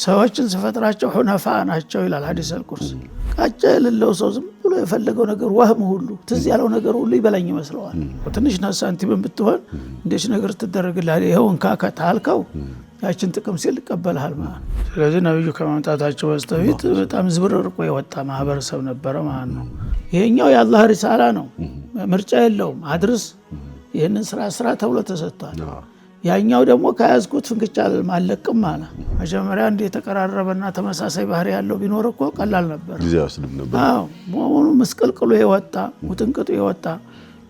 ሰዎችን ሲፈጥራቸው ሁነፋ ናቸው ይላል ሐዲስ አልቁርሲ። ቃጫ የሌለው ሰው ዝም ብሎ የፈለገው ነገር ወህም ሁሉ ትዝ ያለው ነገር ሁሉ ይበላኝ ይመስለዋል። ትንሽ ሳንቲም ብትሆን እንደዚህ ነገር ትደረግልሃል ይሄው እንካ ከታልከው ያችን ጥቅም ሲል ይቀበልሃል ማለት ነው። ስለዚህ ነብዩ ከመምጣታቸው በስተፊት በጣም ዝብርርቆ የወጣ ማህበረሰብ ነበረ ማለት ነው። ይሄኛው የአላህ ሪሳላ ነው፣ ምርጫ የለውም። አድርስ ይህንን ስራ ተብሎ ተሰጥቷል። ያኛው ደግሞ ከያዝኩት ፍንክቻ አልለቅም ማለት መጀመሪያ እንደ የተቀራረበና ተመሳሳይ ባህሪ ያለው ቢኖር እኮ ቀላል ነበር። አዎ መሆኑ መስቀልቅሉ የወጣ ሙጥንቅጡ የወጣ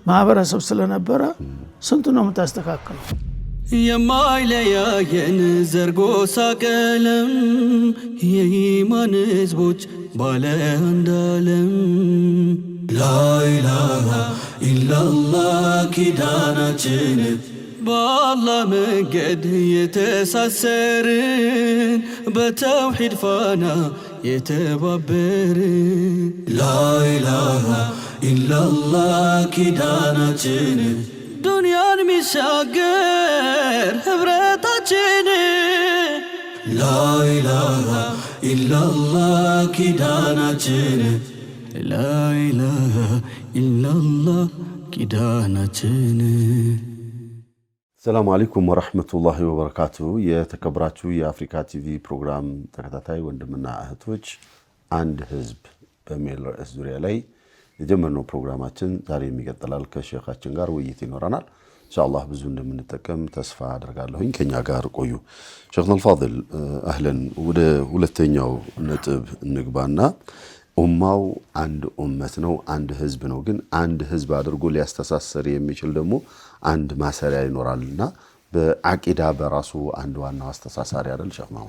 ማህበረሰብ ስለነበረ ስንቱ ነው የምታስተካክለው? የማይለያየን ዘርጎሳ ቀለም የኢማን ህዝቦች ባለ አንድ ዓለም ላኢላሃ ኢላላህ ኪዳናችን በአላህ መንገድ የተሳሰርን በተውሂድ ፋና የተባበርን ላኢላሃ ኢላላህ ኪዳናችን ዱንያን ሚሻገር ህብረታችን ላኢላሃ ኢላላህ ኪዳናችን ላኢላሃ ኢላላህ ኪዳናችን። ሰላም አለይኩም ወራህመቱላሂ ወበረካቱ። የተከበራችሁ የአፍሪካ ቲቪ ፕሮግራም ተከታታይ ወንድምና እህቶች አንድ ህዝብ በሚል ርዕስ ዙሪያ ላይ የጀመርነው ፕሮግራማችን ዛሬም ይቀጥላል። ከሼኻችን ጋር ውይይት ይኖረናል። ኢንሻአላህ ብዙ እንደምንጠቀም ተስፋ አደርጋለሁኝ። ከኛ ጋር ቆዩ። ሼኽና አልፋድል አህለን። ወደ ሁለተኛው ነጥብ እንግባና ኡማው አንድ ኡመት ነው፣ አንድ ህዝብ ነው። ግን አንድ ህዝብ አድርጎ ሊያስተሳሰር የሚችል ደግሞ አንድ ማሰሪያ ይኖራልና በአቂዳ በራሱ አንድ ዋናው አስተሳሳሪ አይደል ሼኽ ነው?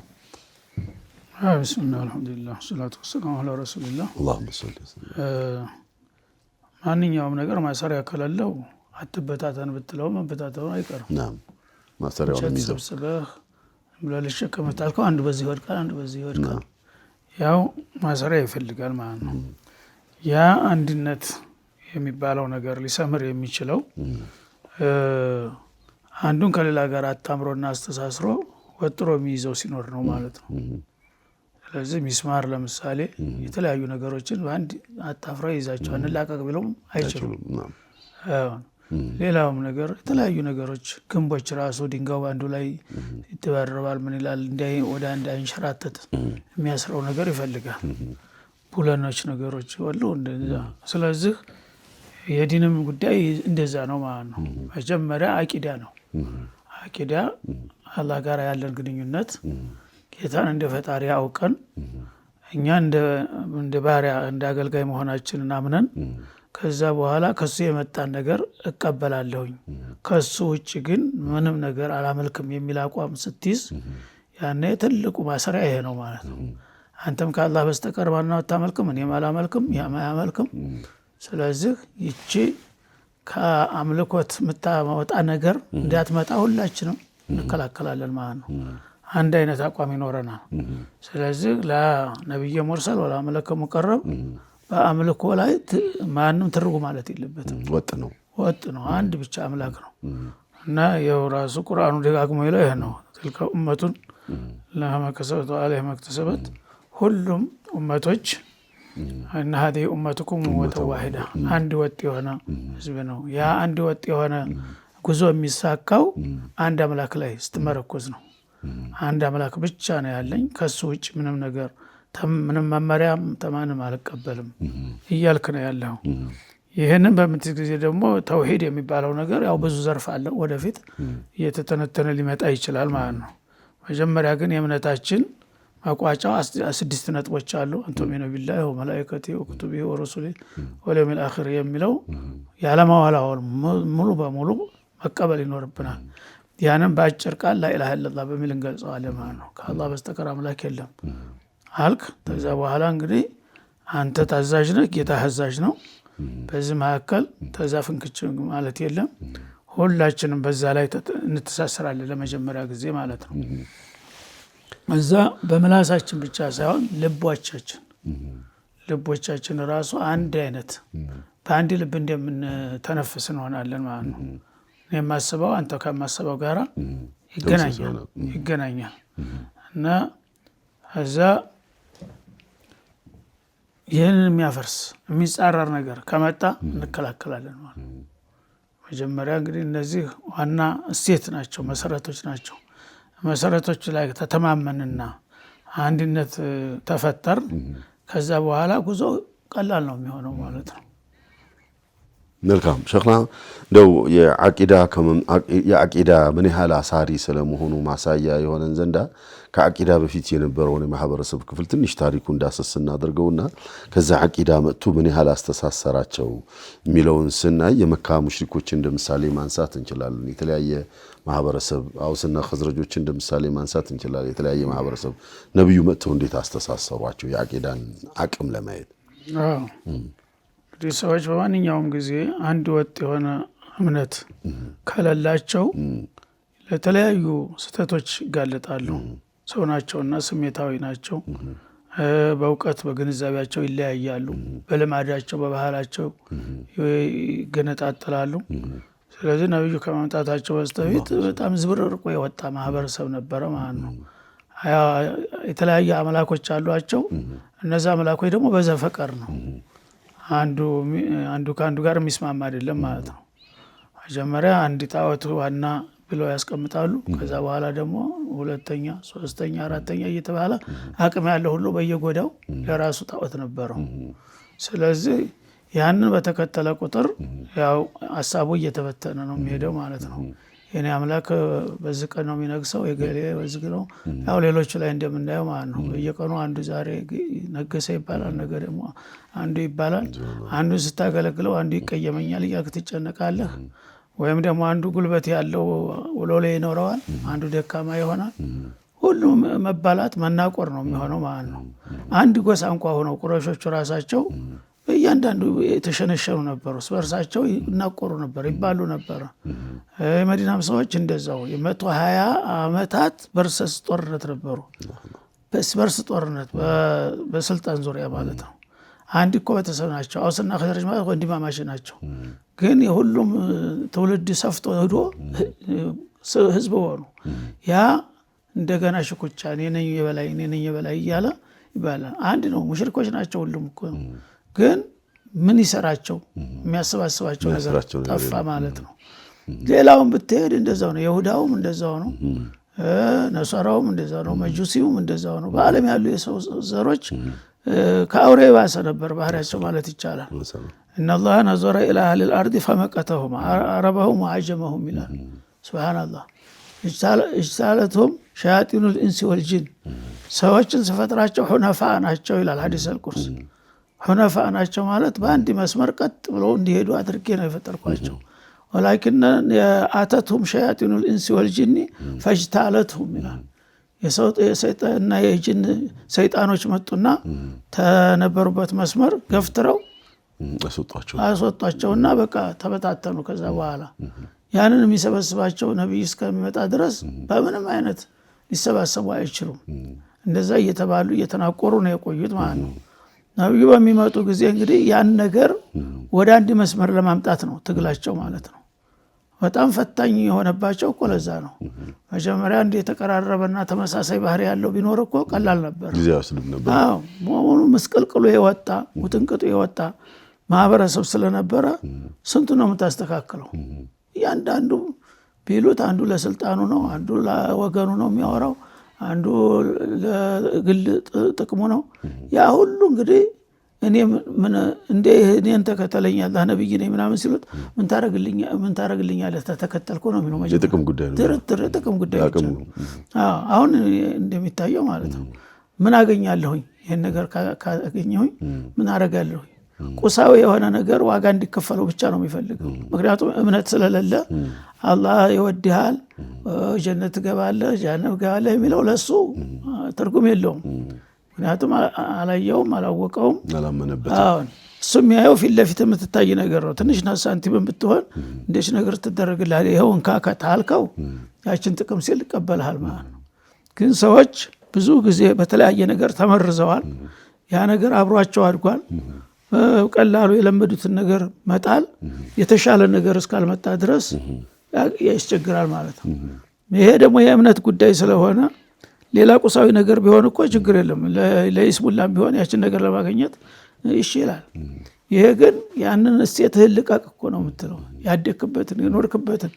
ቢስሚላህ አልሐምዱሊላህ ሰላቱ ወሰላሙ ዐላ ረሱሊላህ። አላሁመ ሰሊ ወሰለም። ማንኛውም ነገር ማሰሪያ ከሌለው አትበታተን ብትለው መበታተኑ አይቀርም። ናም ማሰሪያው ነው የሚይዘው። ሰብስበህ ብለልሽ ከመታልከው አንዱ በዚህ ይወድቃል፣ አንዱ በዚህ ይወድቃል። ያው ማሰሪያ ይፈልጋል ማለት ነው። ያ አንድነት የሚባለው ነገር ሊሰምር የሚችለው አንዱን ከሌላ ጋር አጣምሮና አስተሳስሮ ወጥሮ የሚይዘው ሲኖር ነው ማለት ነው። ስለዚህ ሚስማር ለምሳሌ የተለያዩ ነገሮችን በአንድ አጣፍረው ይዛቸው አንላቀቅ ቢለውም አይችሉም። ሌላውም ነገር የተለያዩ ነገሮች ግንቦች ራሱ ድንጋዩ አንዱ ላይ ይተባረባል ምን ይላል ወደ አንድ አንሸራተት የሚያስረው ነገር ይፈልጋል። ቡለኖች ነገሮች ሁሉ እንደዛ። ስለዚህ የዲንም ጉዳይ እንደዛ ነው ማለት ነው። መጀመሪያ አቂዳ ነው። አቂዳ አላህ ጋር ያለን ግንኙነት ጌታን እንደ ፈጣሪ አውቀን እኛ እንደ ባሪያ እንደ አገልጋይ መሆናችንን አምነን ከዛ በኋላ ከሱ የመጣን ነገር እቀበላለሁኝ ከሱ ውጭ ግን ምንም ነገር አላመልክም የሚል አቋም ስትይዝ ያኔ ትልቁ ማሰሪያ ይሄ ነው ማለት ነው። አንተም ከአላህ በስተቀር ማንንም አታመልክም፣ እኔም አላመልክም፣ ያም አያመልክም። ስለዚህ ይቺ ከአምልኮት የምታወጣ ነገር እንዳትመጣ ሁላችንም እንከላከላለን ማለት ነው። አንድ አይነት አቋም ይኖረናል። ስለዚህ ለነብይ ሙርሰል ወላ መለከ ሙቀረብ በአምልኮ ላይ ማንም ትርጉ ማለት የለበትም። ወጥ ነው፣ አንድ ብቻ አምላክ ነው። እና ያው ራሱ ቁርአኑ ደጋግሞ ይለው ይሄ ነው። ትልከ ኡመቱን ለማ ከሰበቱ አለይሂ መክተሰበት ሁሉም ኡመቶች እና هذه ኡመቱኩም ወተዋሂዳ አንድ ወጥ የሆነ ህዝብ ነው። ያ አንድ ወጥ የሆነ ጉዞ የሚሳካው አንድ አምላክ ላይ ስትመረኮዝ ነው። አንድ አምላክ ብቻ ነው ያለኝ፣ ከሱ ውጭ ምንም ነገር ምንም መመሪያም ተማንም አልቀበልም እያልክ ነው ያለው። ይሄንን በምትል ጊዜ ደግሞ ተውሂድ የሚባለው ነገር ያው ብዙ ዘርፍ አለው፣ ወደፊት እየተተነተነ ሊመጣ ይችላል ማለት ነው። መጀመሪያ ግን የእምነታችን ማቋጫው 6 ነጥቦች አሉ። አንቱሚኑ ቢላሂ ወመላኢከቲሂ ወኩቱቢሂ ወሩሱሊሂ ወልየውሚል አኺር የሚለው ያለማዋላወል ሙሉ በሙሉ መቀበል ይኖርብናል። ያንን በአጭር ቃል ላኢላሃ ኢለላህ በሚል እንገልጸዋለን ማለት ነው። ከአላህ በስተቀር አምላክ የለም አልክ። ከዛ በኋላ እንግዲህ አንተ ታዛዥ ነህ፣ ጌታ አዛዥ ነው። በዚህ መካከል ተዛፍንክች ማለት የለም። ሁላችንም በዛ ላይ እንተሳሰራለን ለመጀመሪያ ጊዜ ማለት ነው። እዛ በመላሳችን ብቻ ሳይሆን ልቦቻችን ራሱ አንድ አይነት በአንድ ልብ እንደምንተነፍስ እንሆናለን ማለት ነው። የማስበው አንተ ከማስበው ጋራ ይገናኛል እና እዛ ይህንን የሚያፈርስ የሚጻረር ነገር ከመጣ እንከላከላለን ማለት ነው። መጀመሪያ እንግዲህ እነዚህ ዋና እሴት ናቸው፣ መሰረቶች ናቸው። መሰረቶች ላይ ተተማመንና አንድነት ተፈጠር ከዛ በኋላ ጉዞ ቀላል ነው የሚሆነው ማለት ነው። መልካም ሸኽና እንደው የአቂዳ ምን ያህል አሳሪ ስለመሆኑ ማሳያ የሆነን ዘንዳ ከአቂዳ በፊት የነበረውን የማህበረሰብ ክፍል ትንሽ ታሪኩ እንዳሰስ እናደርገውና ከዛ አቂዳ መጥቶ ምን ያህል አስተሳሰራቸው የሚለውን ስናይ የመካ ሙሽሪኮች እንደ ምሳሌ ማንሳት እንችላለን። የተለያየ ማህበረሰብ አውስና ኸዝረጆች እንደ ምሳሌ ማንሳት እንችላለን። የተለያየ ማህበረሰብ ነብዩ መጥተው እንዴት አስተሳሰሯቸው የአቂዳን አቅም ለማየት እንግዲህ ሰዎች በማንኛውም ጊዜ አንድ ወጥ የሆነ እምነት ከሌላቸው ለተለያዩ ስህተቶች ይጋለጣሉ። ሰው ናቸውና ስሜታዊ ናቸው። በእውቀት በግንዛቤያቸው ይለያያሉ። በልማዳቸው በባህላቸው ይገነጣጠላሉ። ስለዚህ ነብዩ ከመምጣታቸው በስተፊት በጣም ዝብርርቆ የወጣ ማህበረሰብ ነበረ ማለት ነው። የተለያየ አምላኮች አሏቸው። እነዛ አምላኮች ደግሞ በዘፈቀር ነው። አንዱ ከአንዱ ጋር የሚስማማ አይደለም ማለት ነው። መጀመሪያ አንድ ጣዖት ዋና ብለው ያስቀምጣሉ። ከዛ በኋላ ደግሞ ሁለተኛ፣ ሶስተኛ፣ አራተኛ እየተባለ አቅም ያለው ሁሉ በየጎዳው ለራሱ ጣዖት ነበረው። ስለዚህ ያንን በተከተለ ቁጥር ያው ሀሳቡ እየተበተነ ነው የሚሄደው ማለት ነው። የኔ አምላክ በዚህ ቀን ነው የሚነግሰው፣ የገሌ በዚህ ነው፣ ያው ሌሎቹ ላይ እንደምናየው ማለት ነው። በየቀኑ አንዱ ዛሬ ነገሰ ይባላል፣ ነገ ደግሞ አንዱ ይባላል። አንዱን ስታገለግለው አንዱ ይቀየመኛል እያልክ ትጨነቃለህ። ወይም ደግሞ አንዱ ጉልበት ያለው ውሎ ላይ ይኖረዋል፣ አንዱ ደካማ ይሆናል። ሁሉም መባላት መናቆር ነው የሚሆነው ማለት ነው። አንድ ጎሳ እንኳ ሆነው ቁረሾቹ ራሳቸው እያንዳንዱ የተሸነሸኑ ነበሩ። በርሳቸው ይናቆሩ ነበር፣ ይባሉ ነበር። የመዲናም ሰዎች እንደዛው 120 ዓመታት በርስ ጦርነት ነበሩ። በርስ ጦርነት በስልጣን ዙሪያ ማለት ነው። አንድ እኮ ቤተሰብ ናቸው። አውስና ኸዝረጅ ማለት ወንድማማች ናቸው። ግን የሁሉም ትውልድ ሰፍቶ ሄዶ ህዝብ ሆኑ። ያ እንደገና ሽኩቻ እኔ ነኝ የበላይ እያለ ይባላል። አንድ ነው። ሙሽሪኮች ናቸው ሁሉም እኮ። ግን ምን ይሰራቸው የሚያሰባስባቸው ነገር ጠፋ ማለት ነው። ሌላውን ብትሄድ እንደዛው ነው። ይሁዳውም እንደዛው ነው። ነሷራውም እንደዛው ነው። መጁሲውም እንደዛው ነው። በዓለም ያሉ የሰው ዘሮች ከአውሬ ባሰ ነበር ባህሪያቸው ማለት ይቻላል። ኢነላህ ነዘረ ኢላ አህሊል አርዲ ፈመቀተሁም አረበሁም ወዐጀመሁም ይላል። ሱብሃነላህ እጅታለትሁም ሸያጢኑል ኢንሲ ወልጂን ሰዎችን ስፈጥራቸው ሁነፋ ናቸው ይላል ሐዲስ አልቁርሲ። ሁነፋ ናቸው ማለት በአንድ መስመር ቀጥ ብለው እንዲሄዱ አድርጌ ነው የፈጠርኳቸው። ወላኪን አተትሁም ሸያጢኑል ኢንሲ ወልጂኒ ፈጅታለትሁም ይላል። የሰይጣንና የጂን ሰይጣኖች መጡና ተነበሩበት መስመር ገፍትረው አስወጧቸውና በቃ ተበታተኑ። ከዛ በኋላ ያንን የሚሰበስባቸው ነብይ እስከሚመጣ ድረስ በምንም አይነት ሊሰባሰቡ አይችሉም። እንደዛ እየተባሉ እየተናቆሩ ነው የቆዩት ማለት ነው። ነብዩ በሚመጡ ጊዜ እንግዲህ ያን ነገር ወደ አንድ መስመር ለማምጣት ነው ትግላቸው ማለት ነው። በጣም ፈታኝ የሆነባቸው እኮ ለዛ ነው። መጀመሪያ እንደ የተቀራረበና ተመሳሳይ ባህሪ ያለው ቢኖር እኮ ቀላል ነበር። አዎ ሙሉ መስቀልቅሎ የወጣ ውጥንቅጡ የወጣ ማህበረሰብ ስለነበረ ስንቱ ነው የምታስተካክለው? እያንዳንዱ ቢሉት አንዱ ለስልጣኑ ነው፣ አንዱ ለወገኑ ነው የሚያወራው፣ አንዱ ለግል ጥቅሙ ነው። ያ ሁሉ እንግዲህ እኔን ተከተለኝ አላህ ነብይ ነኝ ምናምን ሲሉት ምን ታረግልኛለህ ተከተልኩ ነው የሚለው። የጥቅም ጉዳይ ነው። ጥቅም ጉዳይ ነው። አሁን እንደሚታየው ማለት ነው። ምን አገኛለሁኝ? ይሄን ነገር ካገኘሁኝ ምን አረጋለሁኝ? ቁሳዊ የሆነ ነገር ዋጋ እንዲከፈለው ብቻ ነው የሚፈልገው። ምክንያቱም እምነት ስለሌለ አላህ ይወድሃል፣ ጀነት ትገባለህ፣ ጀሃነም ትገባለህ የሚለው ለሱ ትርጉም የለውም። ምክንያቱም አላየውም፣ አላወቀውም፣ አላመነበትም። እሱ የሚያየው ፊት ለፊት የምትታይ ነገር ነው። ትንሽ ሳንቲም ብትሆን እንደች ነገር ትደረግልሃል፣ ይኸው እንካ ከታልከው ያችን ጥቅም ሲል ይቀበልሃል ማለት ነው። ግን ሰዎች ብዙ ጊዜ በተለያየ ነገር ተመርዘዋል። ያ ነገር አብሯቸው አድጓል። ቀላሉ የለመዱትን ነገር መጣል የተሻለ ነገር እስካልመጣ ድረስ ያስቸግራል ማለት ነው። ይሄ ደግሞ የእምነት ጉዳይ ስለሆነ ሌላ ቁሳዊ ነገር ቢሆን እኮ ችግር የለም ለይስሙላም ቢሆን ያችን ነገር ለማግኘት ይችላል። ይሄ ግን ያንን እሴትህን ልቀቅ እኮ ነው የምትለው። ያደክበትን የኖርክበትን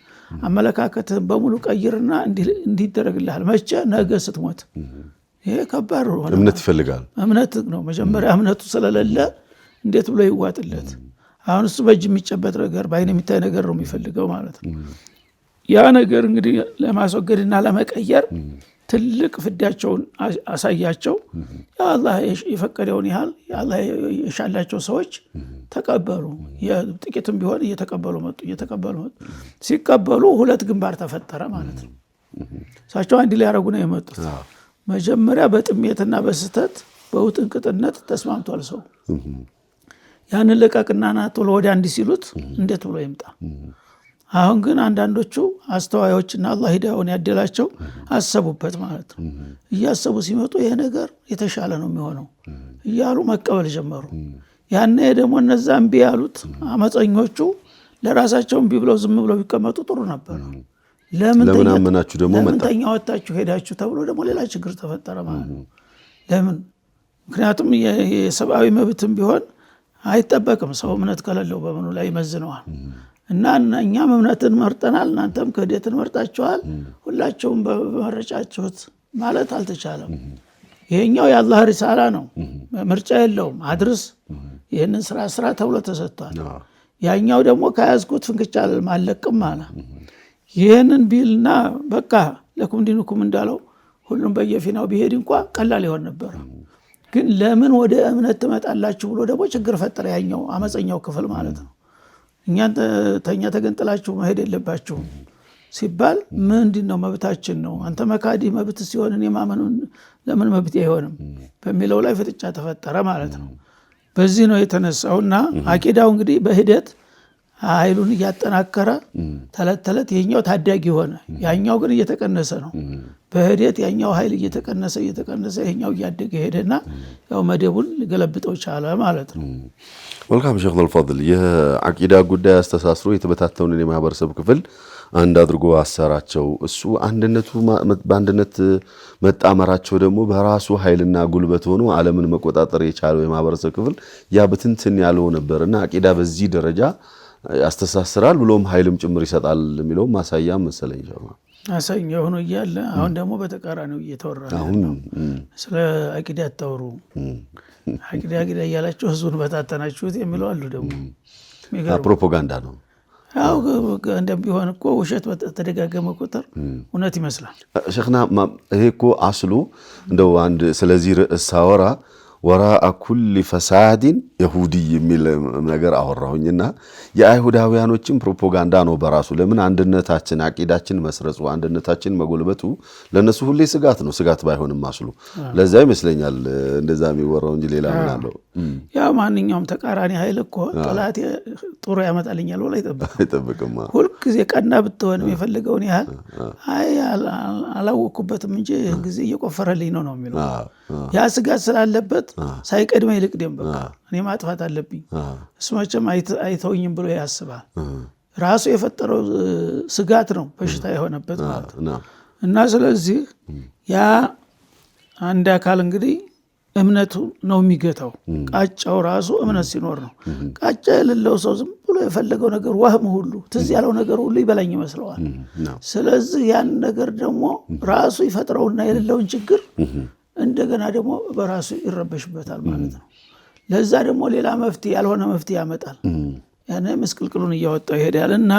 አመለካከትህን በሙሉ ቀይርና እንዲህ ይደረግልሃል። መቼ? ነገ ስትሞት። ይሄ ከባድ ነው። እምነት ይፈልጋል። እምነት ነው መጀመሪያ። እምነቱ ስለሌለ እንዴት ብሎ ይዋጥለት? አሁን እሱ በእጅ የሚጨበጥ ነገር በአይን የሚታይ ነገር ነው የሚፈልገው ማለት ነው። ያ ነገር እንግዲህ ለማስወገድና ለመቀየር ትልቅ ፍዳቸውን አሳያቸው። አላህ የፈቀደውን ያህል አላህ የሻላቸው ሰዎች ተቀበሉ። ጥቂትም ቢሆን እየተቀበሉ መጡ። ሲቀበሉ ሁለት ግንባር ተፈጠረ ማለት ነው። እሳቸው አንድ ሊያረጉ ነው የመጡት። መጀመሪያ በጥሜትና በስተት በውጥንቅጥነት ተስማምቷል ሰው። ያንን ልቀቅና ና ቶሎ ወደ አንድ ሲሉት እንዴት ብሎ ይምጣ? አሁን ግን አንዳንዶቹ አስተዋዮችና አላህ ሂዳውን ያደላቸው አሰቡበት ማለት ነው። እያሰቡ ሲመጡ ይሄ ነገር የተሻለ ነው የሚሆነው እያሉ መቀበል ጀመሩ። ያኔ ደግሞ እነዛ እምቢ ያሉት አመፀኞቹ ለራሳቸው እምቢ ብለው ዝም ብለው ቢቀመጡ ጥሩ ነበር። ለምን አመናችሁ ደግሞ መጣ? ለምን ወጣችሁ ሄዳችሁ ተብሎ ደግሞ ሌላ ችግር ተፈጠረ ማለት ነው። ለምን? ምክንያቱም የሰብአዊ መብትም ቢሆን አይጠበቅም። ሰው እምነት ከሌለው በምኑ ላይ ይመዝነዋል? እና እኛም እምነትን መርጠናል፣ እናንተም ክህደትን መርጣችኋል፣ ሁላቸውም በመረጫችሁት ማለት አልተቻለም። ይሄኛው የአላህ ሪሳላ ነው፣ ምርጫ የለውም። አድርስ፣ ይህንን ስራ ተብሎ ተሰጥቷል። ያኛው ደግሞ ከያዝኩት ፍንክቻ አልለቅም አለ። ይህንን ቢልና በቃ ለኩም ዲኑኩም እንዳለው ሁሉም በየፊናው ቢሄድ እንኳ ቀላል ይሆን ነበር። ግን ለምን ወደ እምነት ትመጣላችሁ ብሎ ደግሞ ችግር ፈጠረ። ያኛው አመፀኛው ክፍል ማለት ነው። እኛን ተኛ ተገንጥላችሁ መሄድ የለባችሁም ሲባል ምንድን ነው መብታችን ነው፣ አንተ መካዲ መብት ሲሆን እኔ ማመኑ ለምን መብት አይሆንም በሚለው ላይ ፍጥጫ ተፈጠረ ማለት ነው። በዚህ ነው የተነሳውና አቂዳው እንግዲህ በሂደት ኃይሉን እያጠናከረ ተለት ይሄኛው ታዳጊ ሆነ፣ ያኛው ግን እየተቀነሰ ነው። በሂደት ያኛው ኃይል እየተቀነሰ ይሄኛው እያደገ ሄደና ያው መደቡን ሊገለብጠው ቻለ ማለት ነው። መልካም ሼክ አልፋድል፣ የአቂዳ ጉዳይ አስተሳስሮ የተበታተኑን የማህበረሰብ ክፍል አንድ አድርጎ አሰራቸው። እሱ አንድነቱ በአንድነት መጣመራቸው ደግሞ በራሱ ኃይልና ጉልበት ሆኖ ዓለምን መቆጣጠር የቻለው የማህበረሰብ ክፍል ያ በትንትን ያለው ነበርና አቂዳ በዚህ ደረጃ ያስተሳስራል ብሎም ኃይልም ጭምር ይሰጣል የሚለው ማሳያ መሰለኝ። አሳኛ ሆኖ እያለ አሁን ደግሞ በተቃራኒው እየተወራ ነው። ስለ አቂዳ አታውሩ፣ አቂዳ እያላችሁ ህዝቡን በታተናችሁት የሚለው አሉ። ደግሞ ፕሮፓጋንዳ ነው። ያው እንደሚሆን እኮ ውሸት በተደጋገመ ቁጥር እውነት ይመስላል። ሸክና ይሄ እኮ አስሉ እንደው አንድ ስለዚህ ርዕስ ሳወራ ወራአ ኩል ፈሳድን የሁዲ የሚል ነገር አወራሁኝና የአይሁዳውያኖችን ፕሮፓጋንዳ ነው በራሱ። ለምን አንድነታችን አቂዳችን መስረጹ አንድነታችን መጎልበቱ ለነሱ ሁሌ ስጋት ነው። ስጋት ባይሆንም አስሉ ለዛ ይመስለኛል እንደዛ የሚወራው እንጂ ሌላ ምን አለው? ያው ማንኛውም ተቃራኒ ኃይል እኮ ጠላት ጥሩ ያመጣልኛል ብሎ አይጠብቅም። ሁልጊዜ ቀና ብትሆንም የፈለገውን ያህል አይ አላወኩበትም እንጂ ጊዜ እየቆፈረልኝ ነው የሚለው። ያ ስጋት ስላለበት ሳይቀድመ ይልቅደም በቃ እኔ ማጥፋት አለብኝ እሱ መቼም አይተውኝም ብሎ ያስባል። ራሱ የፈጠረው ስጋት ነው በሽታ የሆነበት ማለት ነው። እና ስለዚህ ያ አንድ አካል እንግዲህ እምነቱ ነው የሚገታው። ቃጫው ራሱ እምነት ሲኖር ነው። ቃጫ የሌለው ሰው ዝም ብሎ የፈለገው ነገር ወህም ሁሉ ትዝ ያለው ነገር ሁሉ ይበላኝ ይመስለዋል። ስለዚህ ያን ነገር ደግሞ ራሱ ይፈጥረውና የሌለውን ችግር እንደገና ደግሞ በራሱ ይረበሽበታል ማለት ነው። ለዛ ደግሞ ሌላ መፍትሄ ያልሆነ መፍትሄ ያመጣል። ያኔ ምስቅልቅሉን እያወጣው ይሄዳልና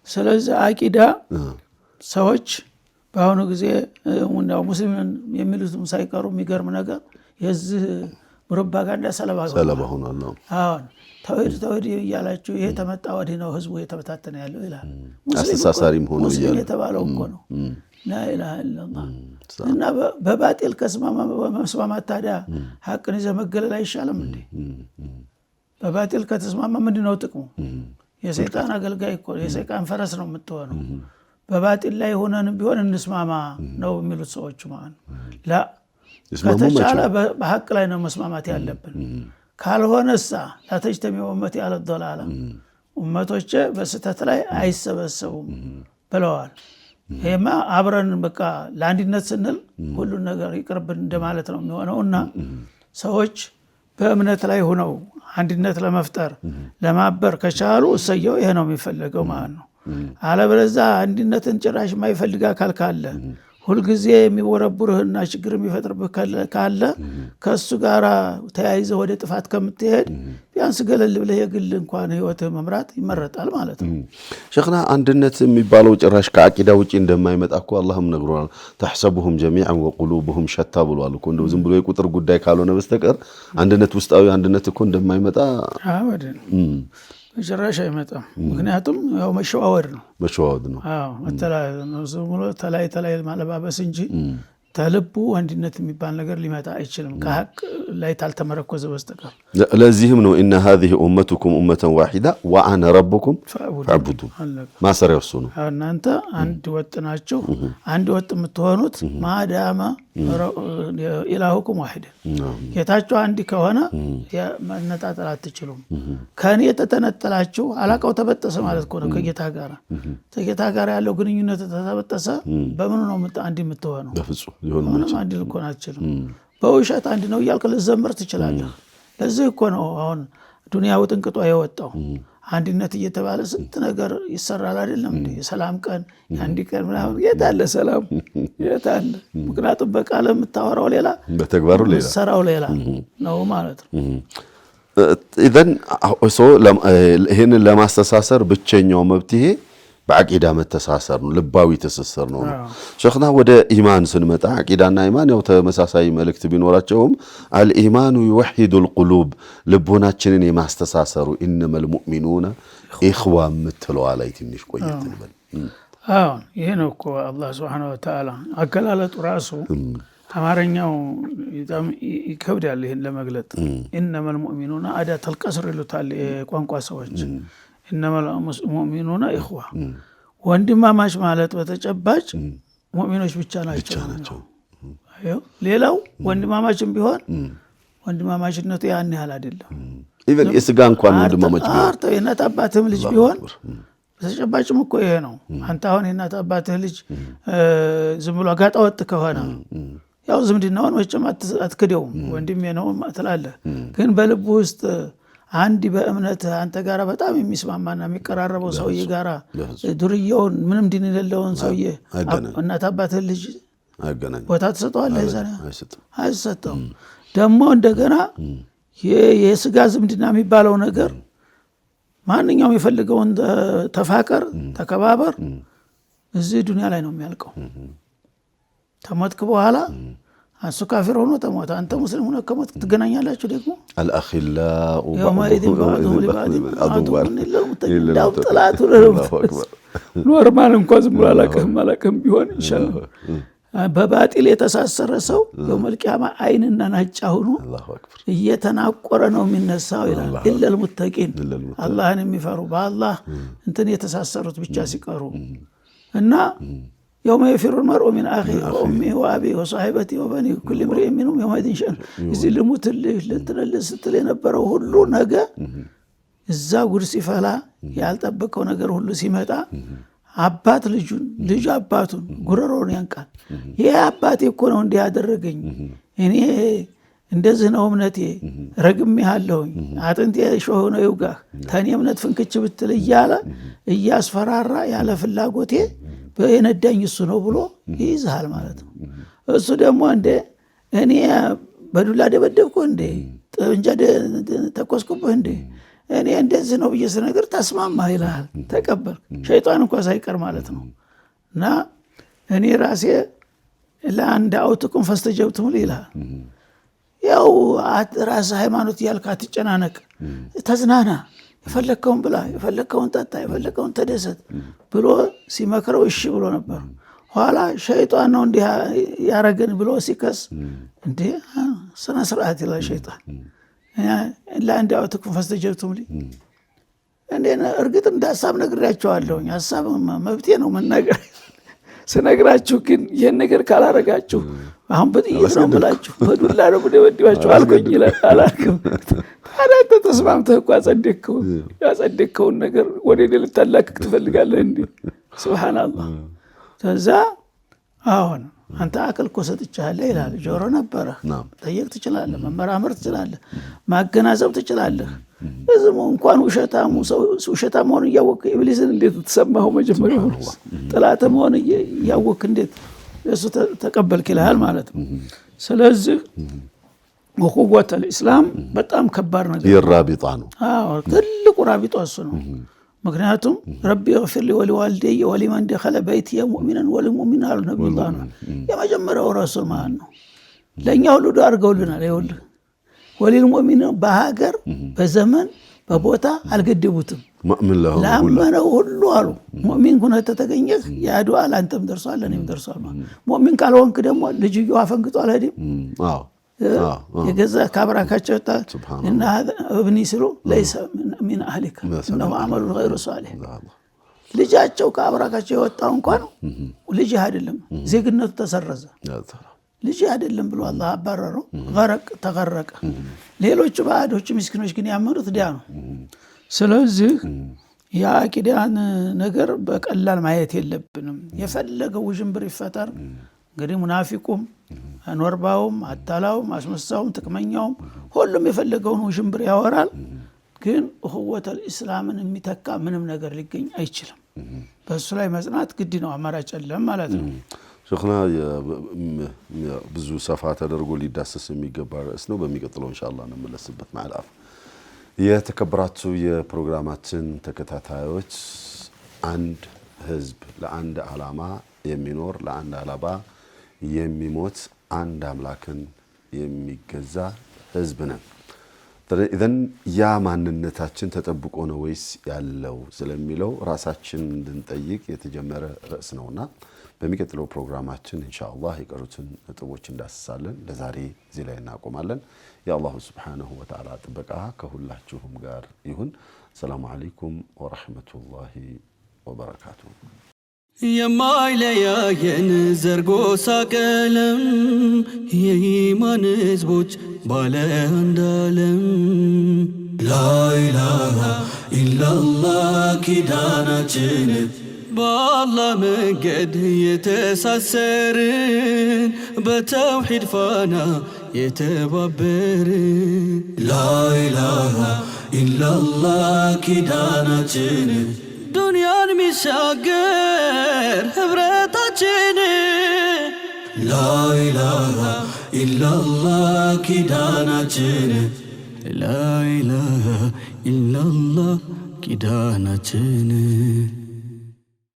ስለዚህ አቂዳ ሰዎች በአሁኑ ጊዜ ሙስሊምን የሚሉትም ሳይቀሩ የሚገርም ነገር የዚህ ፕሮፓጋንዳ ሰለባ ሆኗል። አሁን ተውሂድ እያላችሁ ይሄ ተመጣ ወዲህ ነው ህዝቡ የተበታተነ ያለው ይላል። አስተሳሳሪም ሆኖ ሙስሊም የተባለው እኮ ነው ላኢላሃ ኢላላህ። እና በባጢል ከመስማማት ታዲያ ሐቅን ይዘህ መገለል አይሻልም እንዴ? በባጢል ከተስማማ ምንድነው ጥቅሙ? የሰይጣን አገልጋይ እኮ የሰይጣን ፈረስ ነው የምትሆነው። በባጢል ላይ ሆነን ቢሆን እንስማማ ነው የሚሉት ሰዎች ማለት ላ ከተቻለ በሐቅ ላይ ነው መስማማት ያለብን። ካልሆነሳ ላተጅተሚ ኡመቲ አለ ዶላላ ኡመቶቼ በስተት ላይ አይሰበሰቡም ብለዋል። ይሄማ አብረን በቃ ለአንድነት ስንል ሁሉ ነገር ይቅርብን እንደማለት ነው የሚሆነውና ሰዎች በእምነት ላይ ሆነው አንድነት ለመፍጠር ለማበር ከቻሉ እሰየው ይሄ ነው የሚፈልገው ማለት ነው። አለበለዚያ አንድነትን ጭራሽ የማይፈልግ አካል ካለ ሁልጊዜ የሚወረብርህና ችግር የሚፈጥርብህ ካለ ከሱ ጋር ተያይዘህ ወደ ጥፋት ከምትሄድ ቢያንስ ገለል ብለህ የግል እንኳን ህይወትህ መምራት ይመረጣል ማለት ነው። ሸኽና አንድነት የሚባለው ጭራሽ ከአቂዳ ውጪ እንደማይመጣ እኮ አላህም ነግሮናል። ተሕሰቡሁም ጀሚዐን ወቁሉቡሁም ሸታ ብሏል እኮ። እንደው ዝም ብሎ የቁጥር ጉዳይ ካልሆነ በስተቀር አንድነት ውስጣዊ አንድነት እኮ እንደማይመጣ አወደን ጭራሽ አይመጣም። ምክንያቱም ያው መሸዋወድ ነው። አዎ ተላይ ማለባበስ እንጂ ተልቡ አንድነት የሚባል ነገር ሊመጣ አይችልም ከሐቅ ላይ ታልተመረኮዘ በስተቀር። ለዚህም ነው ኢነ هذه أمتكم أمة واحدة وأنا ربكم فاعبدون ማሰሪያው እሱ ነው። እናንተ አንድ ወጥ ናችሁ። አንድ ወጥ የምትሆኑት ማዳማ ኢላሁኩም ዋሂድ ጌታችሁ አንድ ከሆነ መነጣጠል አትችሉም። ከኔ ተተነጠላችሁ አላቀው ተበጠሰ ማለት ነው። ከጌታ ጋር ያለው ግንኙነት ተበጠሰ በምን ነው አንድ የምትሆነው? በፍጹም ይሁን አንድ ልኮን አትችልም። በውሸት አንድ ነው እያልክ ልዘምር ትችላለህ። ለዚህ እኮ ነው አሁን ዱንያው ጥንቅጧ የወጣው። አንድነት እየተባለ ስንት ነገር ይሰራል አይደለም እንዴ? ሰላም ቀን አንድ ቀን ምናምን የታለ ሰላም የታለ? ምክንያቱም በቃል የምታወራው ሌላ በተግባሩ ሌላ ሰራው ሌላ ነው ማለት ነው። ኢዘን ይሄንን ለማስተሳሰር ብቸኛው መብትሄ በአቂዳ መተሳሰር ነው፣ ልባዊ ትስስር ነው። ሸኽና ወደ ኢማን ስንመጣ አቂዳና ኢማን ያው ተመሳሳይ መልእክት ቢኖራቸውም አልኢማኑ ይወሂዱል ቁሉብ ልቦናችንን የማስተሳሰሩ ኢነመል ሙእሚኑነ ኢኽዋ ምትለዋ ላይ ትንሽ ቆየት እንበል። ይሄ ነው እኮ አላህ ሱብሓነሁ ወተዓላ አገላለጡ ራሱ አማርኛው በጣም ይከብዳል ይሄን ለመግለጥ። ኢነመል ሙእሚኑነ አዳተል ቀስር ይሉታል የቋንቋ ሰዎች። ኢነመል ሙእሚኑነ ኢኽዋ ወንድማማች ማለት በተጨባጭ ሙእሚኖች ብቻ ናቸው። ሌላው ወንድማማችም ቢሆን ወንድማማችነቱ ያን ያህል አይደለም። ኢቭን የስጋ እንኳን ወንድማማች ቢሆን የእናት አባትህም ልጅ ቢሆን በተጨባጭም እኮ ይሄ ነው። አንተ አሁን የእናት አባትህ ልጅ ዝም ብሎ ጋጣ ወጥ ከሆነ ያው ዝምድናውን ወጭም አትክደውም፣ ወንድሜ ነው ትላለህ። ግን በልቡ ውስጥ አንድ በእምነት አንተ ጋራ በጣም የሚስማማና የሚቀራረበው ሰውዬ ጋራ ዱርዬውን ምንም ዲን የሌለውን ሰውዬ እናት አባትህ ልጅ ቦታ ትሰጠዋለህ? አይሰጠውም። ደግሞ እንደገና የስጋ ዝምድና የሚባለው ነገር ማንኛውም የፈልገውን ተፋቀር ተከባበር እዚህ ዱንያ ላይ ነው የሚያልቀው። ተሞትክ በኋላ እሱ ካፊር ሆኖ ተሞተ፣ አንተ ሙስሊም ሆነ ከሞት ትገናኛላችሁ። ደግሞ አልአኺላኡ ኖርማል እንኳን ዝም ብሎ አላቅህም ቢሆን ኢንሻአላህ በባጢል የተሳሰረ ሰው የውመል ቂያማ አይንና ናጫ ሆኖ እየተናቆረ ነው የሚነሳው ይላል። ኢለል ሙተቂን አላህን የሚፈሩ በአላህ እንትን የተሳሰሩት ብቻ ሲቀሩ እና يوم يفر المرء من أخيه وأمه وأبيه وصاحبته وبنيه كل امرئ منهم يومئذ شأن እዚህ ልሙት ልትነልስ ስትል የነበረው ሁሉ ነገ እዛ ጉድ ሲፈላ ያልጠበቀው ነገር ሁሉ ሲመጣ አባት ልጁን ልጅ አባቱን ጉረሮን ያንቃል። ይሄ አባቴ እኮ ነው እንዲህ ያደረገኝ፣ እኔ እንደዚህ ነው እምነቴ፣ ረግሜ ያለሁኝ አጥንቴ ሾህ ነው ይውጋህ፣ ተኔ እምነት ፍንክች ብትል እያለ እያስፈራራ ያለ ፍላጎቴ በየነዳኝ እሱ ነው ብሎ ይይዝሃል ማለት ነው። እሱ ደግሞ እንደ እኔ በዱላ ደበደብኩ እንደ ጠንጃ ተኮስኩብህ እንደ እኔ እንደዚህ ነው ብዬ ስነግር ተስማማህ ይልሃል፣ ተቀበል። ሸይጣን እንኳን ሳይቀር ማለት ነው። እና እኔ ራሴ ለአንድ አውትኩም ፈስተጀብቱም ይልሃል። ያው ራስህ ሃይማኖት እያልክ አትጨናነቅ፣ ተዝናና፣ የፈለከውን ብላ፣ የፈለከውን ጠጣ፣ የፈለከውን ተደሰት ብሎ ሲመክረው እሺ ብሎ ነበር። ኋላ ሸይጣን ነው እንዲህ ያረገን ብሎ ሲከስ እንዴ ስነ ስርዓት ይላል ሸይጣን። ለአንድ አውትኩም ፈስተጀብቱም እንዴ እርግጥ እንደ ሀሳብ ነግሬያቸዋለሁ። ሀሳብ መብቴ ነው መናገር። ስነግራችሁ ግን ይህን ነገር ካላረጋችሁ አሁን በጥይት ነው የምላችሁ፣ በዱላ ነው ደበድባችሁ አልኩኝ ይላል። አላልክም? ታዲያ አንተ ተስማምተህ እኮ ያጸደቅከውን ነገር ወደ ሌላ ልታላክክ ትፈልጋለህ እንዴ? ሱብሃንአላህ። ከዛ አሁን አንተ አቅል እኮ ሰጥቻለሁ ይላል። ጆሮ ነበረ ጠየቅ ትችላለህ፣ መመራመር ትችላለህ፣ ማገናዘብ ትችላለህ። እዝሙ እንኳን ውሸታም ሆኖ እያወቅ ኢብሊስን እንዴት ተሰማው? መጀመሪያ ጥላት መሆን እያወቅ እንዴት እሱ ተቀበልክ ይልሃል ማለት ነው። ስለዚህ ወቁወተ الاسلام በጣም ከባድ ነገር የራቢጣ ነው። ትልቁ ራቢጣ እሱ ነው። ምክንያቱም ረቢ اغفر لي ولوالدي ولمن دخل بيتي مؤمنا وللمؤمنين አሉ ነብዩላህ ነው የመጀመሪያው ረሱል ማለት ነው። ለኛ ሁሉ ዱዓ አድርገውልናል። ይኸውልህ ወልልሙእሚን በሀገር በዘመን በቦታ አልገደቡትም። ሙእሚን ለአመነው ሁሉ አሉ ሙእሚን ሆነ ተተገኘህ ያ ዱዓ ላንተም ደርሷል ለኔም ደርሷል። ሙእሚን ካልሆንክ ደግሞ ልጅዩ አፈንግጦ አልሄድም። የገዛ ካብራካቸው ታ እና ابني ስሉ ليس من اهلك انه عمل غير صالح ልጃቸው ካብራካቸው የወጣው እንኳን ልጅ አይደለም ዜግነቱ ተሰረዘ ልጅ አይደለም ብሎ አላህ አባረረው። ተገረቀ። ሌሎች ባዶች ምስኪኖች ግን ያመኑት ዲያ ነው። ስለዚህ ያ አቂዳን ነገር በቀላል ማየት የለብንም። የፈለገው ውዥንብር ይፈጠር እንግዲህ ሙናፊቁም ኖርባውም አታላውም አስመሳውም ጥቅመኛውም ሁሉም የፈለገውን ውዥንብር ያወራል። ግን እኹወተ الاسلامን የሚተካ ምንም ነገር ሊገኝ አይችልም። በሱ ላይ መጽናት ግድ ነው። አማራጭ የለም ማለት ነው። ሸኽና ብዙ ሰፋ ተደርጎ ሊዳሰስ የሚገባ ርዕስ ነው። በሚቀጥለው ኢንሻአላህ እንመለስበት ማለት። የተከበራችሁ የፕሮግራማችን ተከታታዮች አንድ ህዝብ ለአንድ ዓላማ የሚኖር ለአንድ ዓላማ የሚሞት አንድ አምላክን የሚገዛ ህዝብ ነን። ኢዘን ያ ማንነታችን ተጠብቆ ነው ወይስ ያለው ስለሚለው ራሳችን እንድንጠይቅ የተጀመረ ርዕስ ነውና በሚቀጥለው ፕሮግራማችን ኢንሻአላህ የቀሩትን ነጥቦች እንዳስሳለን። ለዛሬ እዚህ ላይ እናቆማለን። የአላሁ ሱብሓነሁ ወተዓላ ጥበቃ ከሁላችሁም ጋር ይሁን። ሰላም አለይኩም ወራህመቱላሂ ወበረካቱሁ። የማይለያየን ዘርጎሳ ቀለም የኢማን ህዝቦች ባለ አንድ ዓለም ላኢላሃ ኢላላህ ኪዳናችን በአላህ መንገድ የተሳሰርን በተውሂድ ፋና የተባበርን ላኢላሃ ኢላላህ ኪዳናችን ዱንያን ሚሻገር ህብረታችን ላኢላሃ ኢላላህ ኪዳናችን ላኢላሃ ኢላላህ ኪዳናችን